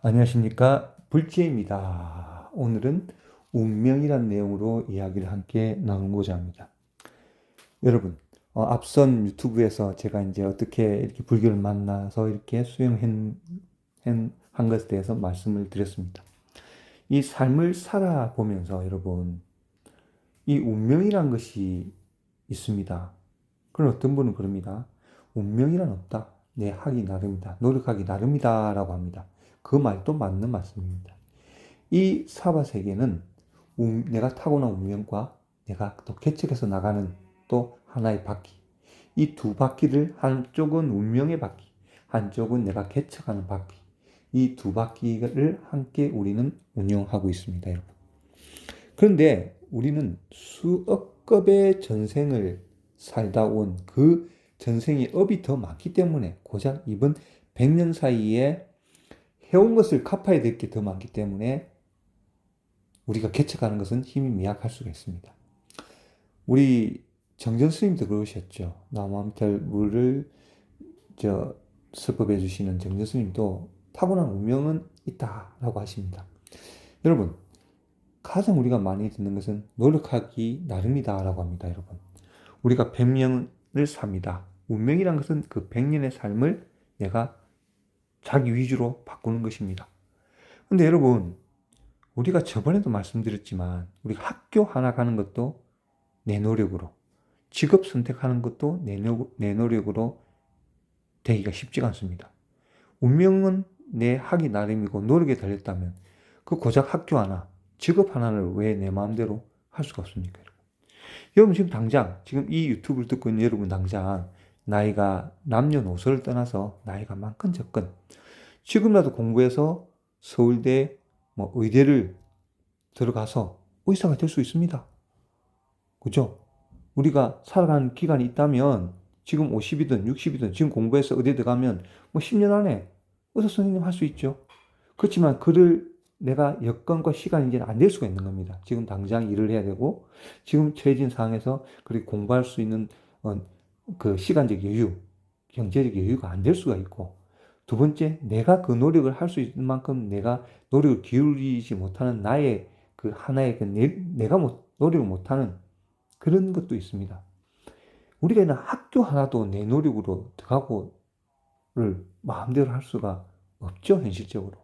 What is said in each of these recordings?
안녕하십니까. 불지입니다. 오늘은 운명이란 내용으로 이야기를 함께 나누고자 합니다. 여러분, 앞선 유튜브에서 제가 이제 어떻게 이렇게 불교를 만나서 이렇게 한 것에 대해서 말씀을 드렸습니다. 이 삶을 살아보면서 여러분, 이 운명이란 것이 있습니다. 그럼 어떤 분은 그럽니다. 운명이란 없다. 내 하기 나름이다. 노력하기 나름이다. 라고 합니다. 그 말도 맞는 말씀입니다. 이 사바 세계는 내가 타고난 운명과 내가 또 개척해서 나가는 또 하나의 바퀴. 이 두 바퀴를 한쪽은 운명의 바퀴, 한쪽은 내가 개척하는 바퀴. 이 두 바퀴를 함께 우리는 운영하고 있습니다, 여러분. 그런데 우리는 수억 겁의 전생을 살다 온 그 전생의 업이 더 많기 때문에 고작 이번 100년 사이에 해온 것을 갚아야 될 게 더 많기 때문에 우리가 개척하는 것은 힘이 미약할 수가 있습니다. 우리 정전 스님도 그러셨죠. 나무함탈 물을 설법해 주시는 정전 스님도 타고난 운명은 있다라고 하십니다. 여러분, 가장 우리가 많이 듣는 것은 노력하기 나름이다라고 합니다, 여러분. 우리가 100년을 삽니다. 운명이란 것은 그 100년의 삶을 내가 자기 위주로 바꾸는 것입니다. 근데 여러분, 우리가 저번에도 말씀드렸지만 우리가 학교 하나 가는 것도 내 노력으로, 직업 선택하는 것도 내 노력으로 되기가 쉽지가 않습니다. 운명은 내 하기 나름이고 노력에 달렸다면 그 고작 학교 하나, 직업 하나를 왜 내 마음대로 할 수가 없습니까? 여러분 지금 당장 지금 이 유튜브를 듣고 있는 여러분 당장 나이가 남녀노소를 떠나서 나이가 많건 적건 지금이라도 공부해서 서울대 의대를 들어가서 의사가 될 수 있습니다. 그죠? 우리가 살아가는 기간이 있다면 지금 50이든 60이든 지금 공부해서 의대 들어가면 10년 안에 의사 선생님 할 수 있죠. 그렇지만 그를 내가 여건과 시간이 이제 안 될 수가 있는 겁니다. 지금 당장 일을 해야 되고 지금 처해진 상황에서 그렇게 공부할 수 있는 그 시간적 여유, 경제적 여유가 안 될 수가 있고 두 번째, 내가 그 노력을 할 수 있는 만큼 내가 노력을 기울이지 못하는 나의 그 하나의 내가 노력을 못하는 그런 것도 있습니다. 우리가 있는 학교 하나도 내 노력으로 들어가고를 마음대로 할 수가 없죠, 현실적으로.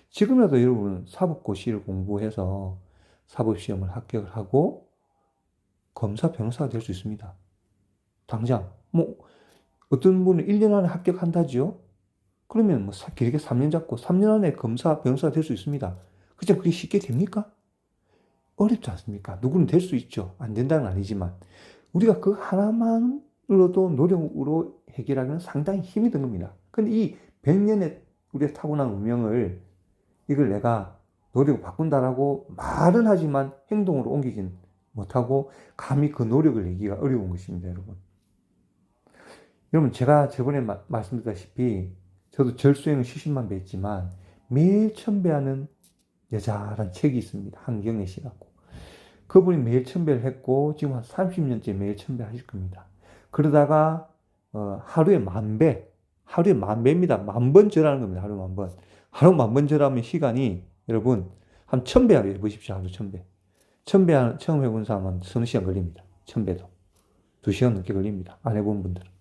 지금이라도 여러분은 사법고시를 공부해서 사법시험을 합격을 하고 검사, 변호사가 될 수 있습니다. 당장. 어떤 분은 1년 안에 합격한다지요? 그러면 길게 3년 잡고 3년 안에 검사, 변호사가 될 수 있습니다. 그죠? 그게 쉽게 됩니까? 어렵지 않습니까? 누구는 될 수 있죠. 안 된다는 아니지만. 우리가 그 하나만으로도 노력으로 해결하기는 상당히 힘이 든 겁니다. 근데 이 100년의 우리가 타고난 운명을 이걸 내가 노력을 바꾼다라고 말은 하지만 행동으로 옮기진 못하고 감히 그 노력을 내기가 어려운 것입니다, 여러분. 여러분, 제가 저번에 말씀드렸다시피 저도 절수행을 70만 배 했지만 매일 천배하는 여자란 책이 있습니다. 한경애 씨라고. 그분이 매일 천배를 했고 지금 한 30년째 매일 천배 하실 겁니다. 그러다가 하루에 만 배입니다. 10,000번 절하는 겁니다. 하루 10,000번. 하루 10,000번 절하면 시간이 여러분 한 1,000배 해보십시오. 하루 1,000배. 1,000배 처음 해본 사람은 서너 시간 걸립니다. 1,000배도. 2시간 넘게 걸립니다. 안 해본 분들은.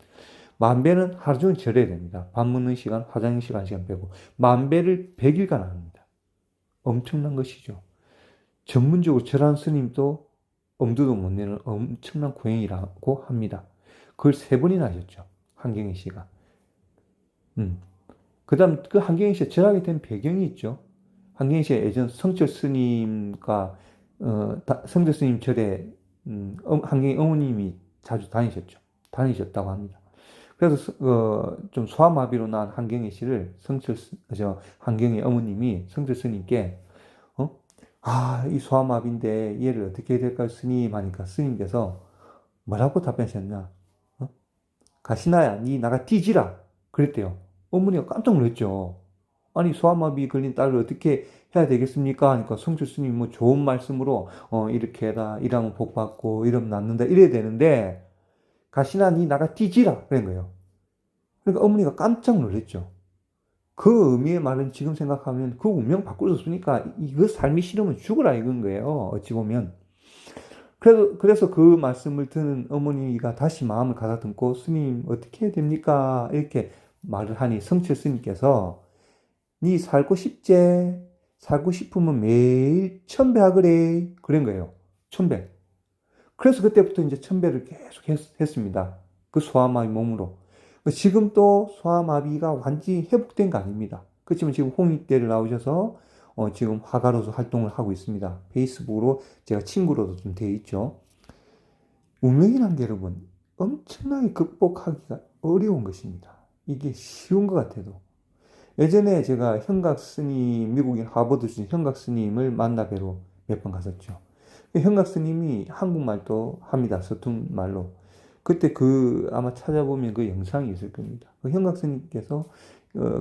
10,000배는 하루 종일 절해야 됩니다. 밥 먹는 시간, 화장실 시간, 시간 빼고. 10,000배를 100일간 합니다. 엄청난 것이죠. 전문적으로 절하는 스님도 엄두도 못 내는 엄청난 고행이라고 합니다. 그걸 3번이나 하셨죠. 한경희 씨가. 그 다음 그 한경희 씨가 절하게 된 배경이 있죠. 한경희 씨가 예전 성철 스님과 성철 스님 절에 한경희 어머님이 자주 다니셨다고 합니다. 그래서 좀 소아마비로 난 한경희 씨를 한경희 어머님이 성철 스님께 이 소아마비인데 얘를 어떻게 해야 될까요, 스님? 하니까 스님께서 뭐라고 답변하셨냐? 가시나야, 니 나가 뒤지라. 그랬대요. 어머니가 깜짝 놀랐죠. 아니, 소아마비 걸린 딸을 어떻게 해야 되겠습니까? 하니까 성주 스님이 좋은 말씀으로, 이렇게 해라. 이러면 복 받고, 이러면 낫는다. 이래야 되는데, 가시나, 니 나가 뒤지라. 그런 거예요. 그러니까 어머니가 깜짝 놀랐죠. 그 의미의 말은 지금 생각하면 그 운명 바꿀 수 없으니까 이거 삶이 싫으면 죽으라 이건 거예요. 어찌 보면. 그래서 그 말씀을 듣는 어머니가 다시 마음을 가다듬고 스님 어떻게 해야 됩니까? 이렇게 말을 하니 성철 스님께서 니 살고 싶제? 살고 싶으면 매일 천배하그래. 그런 거예요. 천배. 그래서 그때부터 이제 천배를 계속 했습니다. 그 소아마비 몸으로. 지금 또 소아마비가 완전히 회복된 거 아닙니다. 그렇지만 지금 홍익대를 나오셔서 지금 화가로서 활동을 하고 있습니다. 페이스북으로 제가 친구로도 좀 되어 있죠. 운명이라는 게 여러분 엄청나게 극복하기가 어려운 것입니다. 이게 쉬운 것 같아도. 예전에 제가 현각 스님, 미국인 하버드 준 현각 스님을 만나 뵈러 몇 번 갔었죠. 현각 스님이 한국말도 합니다. 서툰 말로. 그때 아마 찾아보면 그 영상이 있을 겁니다. 그 현각 스님께서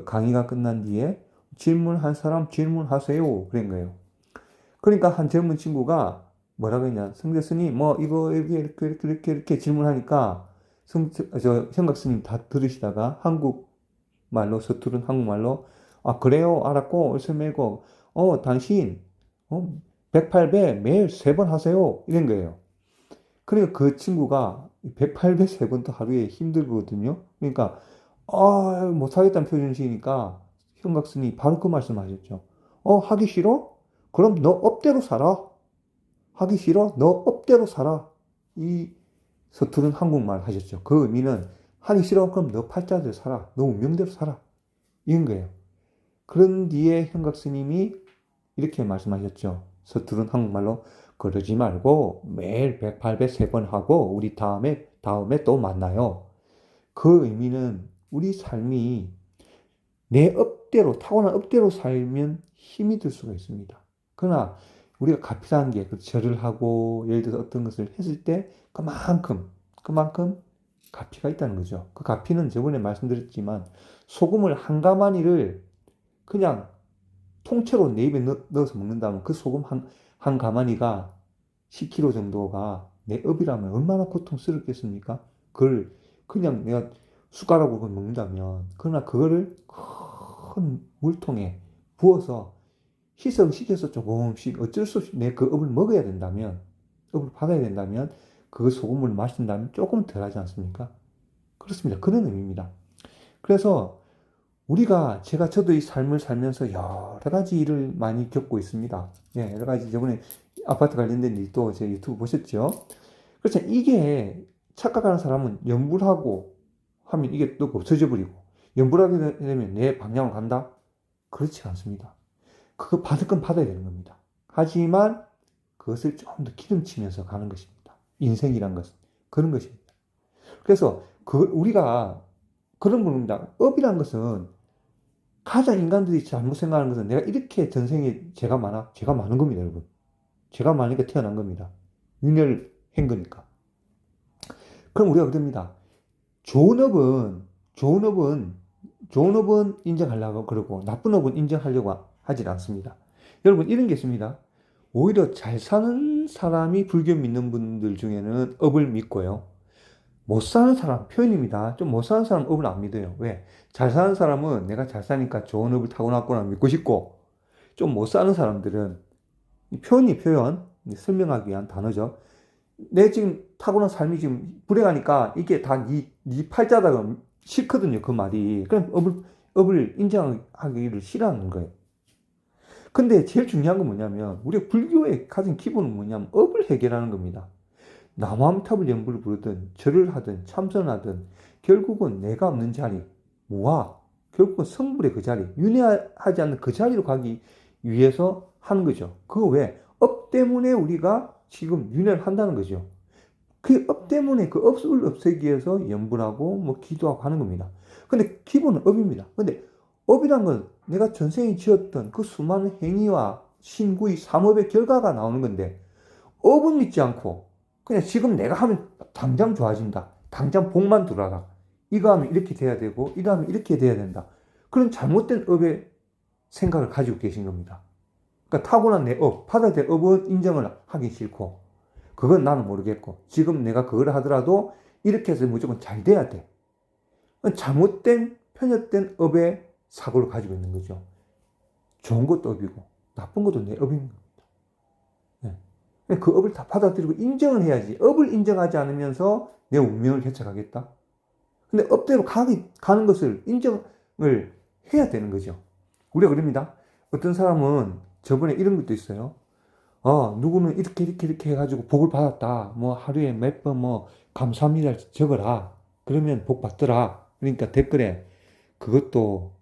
강의가 끝난 뒤에 질문한 사람 질문하세요. 그런 거예요. 그러니까 한 젊은 친구가 뭐라고 했냐. 성재 스님, 뭐, 이거, 이렇게 질문하니까 현각 스님 다 들으시다가 한국말로, 서투른 한국말로, 아, 그래요? 알았고, 얼설매고, 당신, 108배 매일 3번 하세요. 이런 거예요. 그러니까 그 친구가 108배 3번도 하루에 힘들거든요. 그러니까, 못하겠다는 표현이니까 현각스님이 바로 그 말씀 하셨죠. 하기 싫어? 그럼 너 업대로 살아. 하기 싫어? 너 업대로 살아. 이 서투른 한국말 하셨죠. 그 의미는 하기 싫어? 그럼 너 팔자대로 살아. 너 운명대로 살아. 이런 거예요. 그런 뒤에 현각스님이 이렇게 말씀하셨죠. 서투른 한국말로 그러지 말고 매일 108배 3번 하고 우리 다음에 또 만나요. 그 의미는 우리 삶이 내 업대로 타고난 업대로 살면 힘이 들 수가 있습니다. 그러나 우리가 가피라는 게 절을 하고 예를 들어서 어떤 것을 했을 때 그만큼 가피가 있다는 거죠. 그 가피는 저번에 말씀드렸지만 소금을 한 가마니를 그냥 통째로 내 입에 넣어서 먹는다면 그 소금 한 가마니가 10kg 정도가 내 업이라면 얼마나 고통스럽겠습니까? 그걸 그냥 내가 숟가락으로 먹는다면 그러나 그거를 큰 물통에 부어서 희석시켜서 조금씩 어쩔 수 없이 내 그 업을 먹어야 된다면 업을 받아야 된다면 그 소금을 마신다면 조금 덜하지 않습니까? 그렇습니다. 그런 의미입니다. 그래서 저도 이 삶을 살면서 여러 가지 일을 많이 겪고 있습니다. 예, 여러 가지, 저번에 아파트 관련된 일도 제 유튜브 보셨죠? 그렇죠. 이게 착각하는 사람은 연불하고 하면 이게 또 없어져 버리고, 연불하게 되면 내 방향으로 간다? 그렇지 않습니다. 그거 받을 건 받아야 되는 겁니다. 하지만 그것을 좀 더 기름치면서 가는 것입니다. 인생이란 것은. 그런 것입니다. 그래서 우리가 그런 겁니다. 업이란 것은 가장 인간들이 잘못 생각하는 것은 내가 이렇게 전생에 죄가 많은 겁니다, 여러분. 죄가 많으니까 태어난 겁니다. 윤회를 한 거니까. 그럼 우리가 그럽니다. 좋은 업은 인정하려고 그러고 나쁜 업은 인정하려고 하지 않습니다. 여러분, 이런 게 있습니다. 오히려 잘 사는 사람이 불교 믿는 분들 중에는 업을 믿고요. 못 사는 사람, 표현입니다. 좀 못 사는 사람 업을 안 믿어요. 왜? 잘 사는 사람은 내가 잘 사니까 좋은 업을 타고났구나 믿고 싶고, 좀 못 사는 사람들은, 표현, 설명하기 위한 단어죠. 내 지금 타고난 삶이 지금 불행하니까 이게 다 네 팔자다 싫거든요. 그 말이. 그럼 업을 인정하기를 싫어하는 거예요. 근데 제일 중요한 건 뭐냐면, 우리 불교의 가장 기본은 뭐냐면, 업을 해결하는 겁니다. 나무함탑을 연불을 부르든 절을 하든 참선하든 결국은 내가 없는 자리, 결국은 성불의 그 자리, 윤회하지 않는 그 자리로 가기 위해서 하는 거죠. 그거 왜? 업 때문에 우리가 지금 윤회를 한다는 거죠. 그 업 때문에 그 업을 없애기 위해서 연불하고 뭐 기도하고 하는 겁니다. 근데 기본은 업입니다. 근데 업이란 건 내가 전생에 지었던 그 수많은 행위와 신구의 삼업의 결과가 나오는 건데, 업은 믿지 않고 그냥 지금 내가 하면 당장 좋아진다. 당장 복만 들어라. 이거 하면 이렇게 돼야 되고 이거 하면 이렇게 돼야 된다. 그런 잘못된 업의 생각을 가지고 계신 겁니다. 그러니까 타고난 내 업, 받아들일 업은 인정을 하기 싫고, 그건 나는 모르겠고, 지금 내가 그걸 하더라도 이렇게 해서 무조건 잘 돼야 돼. 잘못된 편협된 업의 사고를 가지고 있는 거죠. 좋은 것도 업이고 나쁜 것도 내 업인 겁니다. 그 업을 다 받아들이고 인정을 해야지. 업을 인정하지 않으면서 내 운명을 개척하겠다. 근데 업대로 가는 것을 인정을 해야 되는 거죠. 우리가 그럽니다. 어떤 사람은 저번에 이런 것도 있어요. 누구는 이렇게 해가지고 복을 받았다. 뭐 하루에 몇 번 뭐 감사합니다 적어라. 그러면 복 받더라. 그러니까 댓글에 그것도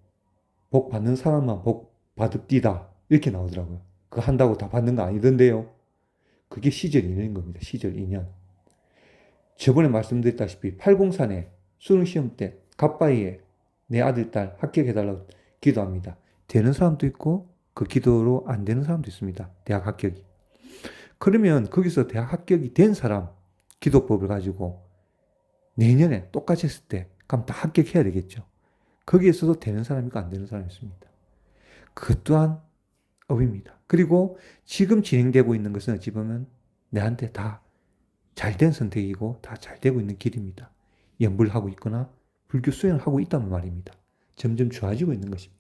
복 받는 사람만 복 받읍디다. 이렇게 나오더라고요. 그거 한다고 다 받는 거 아니던데요. 그게 시절 인연인 겁니다. 시절 인연. 저번에 말씀드렸다시피 804에 수능시험 때 갓바위에 내 아들, 딸 합격해달라고 기도합니다. 되는 사람도 있고 그 기도로 안 되는 사람도 있습니다. 대학 합격이. 그러면 거기서 대학 합격이 된 사람 기도법을 가지고 내년에 똑같이 했을 때 그럼 다 합격해야 되겠죠. 거기에서도 되는 사람이 있고 안 되는 사람이 있습니다. 그 또한 업입니다. 그리고 지금 진행되고 있는 것은 어찌 보면 내한테 다 잘된 선택이고 다 잘 되고 있는 길입니다. 연불을 하고 있거나 불교 수행을 하고 있다는 말입니다. 점점 좋아지고 있는 것입니다.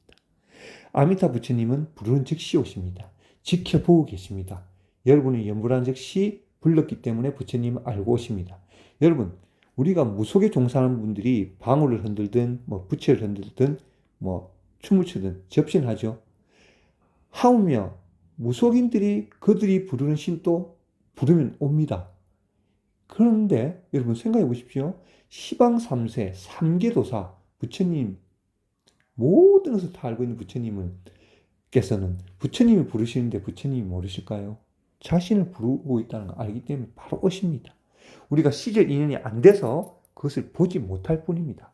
아미타 부처님은 부르는 즉시 오십니다. 지켜보고 계십니다. 여러분이 연불한 즉시 불렀기 때문에 부처님은 알고 오십니다. 여러분, 우리가 무속에 종사하는 분들이 방울을 흔들든 뭐 부채를 흔들든 뭐 춤을 추든 접신을 하죠. 하우며 무속인들이 그들이 부르는 신도 부르면 옵니다. 그런데 여러분 생각해 보십시오. 시방 3세 3계도사 부처님 모든 것을 다 알고 있는 부처님께서는 부처님이 부르시는데 부처님이 모르실까요? 자신을 부르고 있다는 걸 알기 때문에 바로 오십니다. 우리가 시절 인연이 안 돼서 그것을 보지 못할 뿐입니다.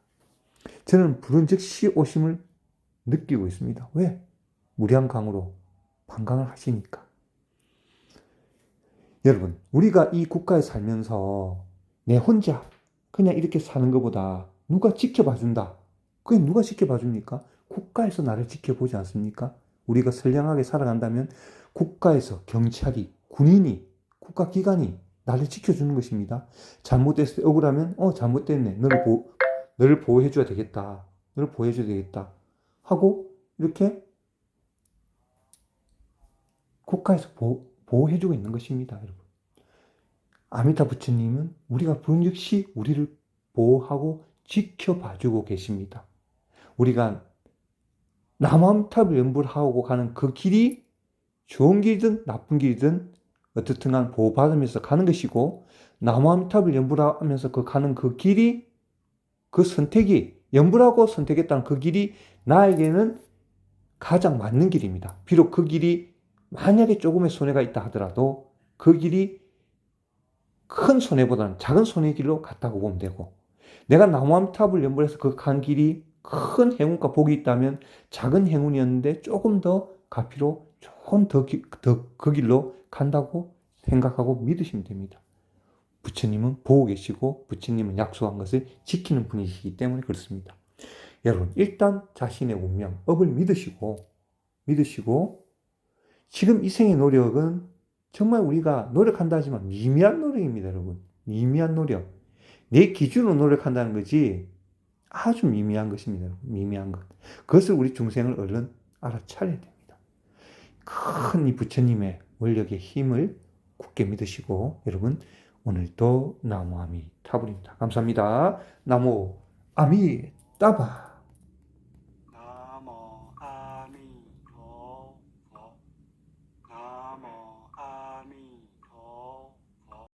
저는 부른 즉시 오심을 느끼고 있습니다. 왜? 무량강으로 방광을 하시니까. 여러분, 우리가 이 국가에 살면서 내 혼자 그냥 이렇게 사는 것보다 누가 지켜봐 준다. 그게 누가 지켜봐 줍니까? 국가에서 나를 지켜보지 않습니까? 우리가 선량하게 살아간다면 국가에서 경찰이, 군인이, 국가기관이 나를 지켜주는 것입니다. 잘못됐을 때 억울하면 잘못됐네. 너를 보호해줘야 되겠다. 너를 보호해줘야 되겠다. 하고 이렇게 국가에서 보호해주고 있는 것입니다. 여러분. 아미타 부처님은 우리가 부른 즉시 우리를 보호하고 지켜봐주고 계십니다. 우리가 남암탑을 연불하고 가는 그 길이 좋은 길이든 나쁜 길이든 어떻든 간 보호받으면서 가는 것이고 남암탑을 연불하면서 가는 그 길이 그 선택이 연불하고 선택했다는 그 길이 나에게는 가장 맞는 길입니다. 비록 그 길이 만약에 조금의 손해가 있다 하더라도 그 길이 큰 손해보다는 작은 손해의 길로 갔다고 보면 되고 내가 나무암탑을 연불해서 그 간 길이 큰 행운과 복이 있다면 작은 행운이었는데 조금 더 가피로 조금 더 그 길로 간다고 생각하고 믿으시면 됩니다. 부처님은 보고 계시고 부처님은 약속한 것을 지키는 분이시기 때문에 그렇습니다. 여러분 일단 자신의 운명, 업을 믿으시고 지금 이 생의 노력은 정말 우리가 노력한다 하지만 미미한 노력입니다. 여러분 미미한 노력. 내 기준으로 노력한다는 거지 아주 미미한 것입니다. 미미한 것. 그것을 우리 중생을 얼른 알아차려야 됩니다. 큰 이 부처님의 원력의 힘을 굳게 믿으시고 여러분 오늘도 나무 아미타불입니다. 감사합니다. 나무 아미따바.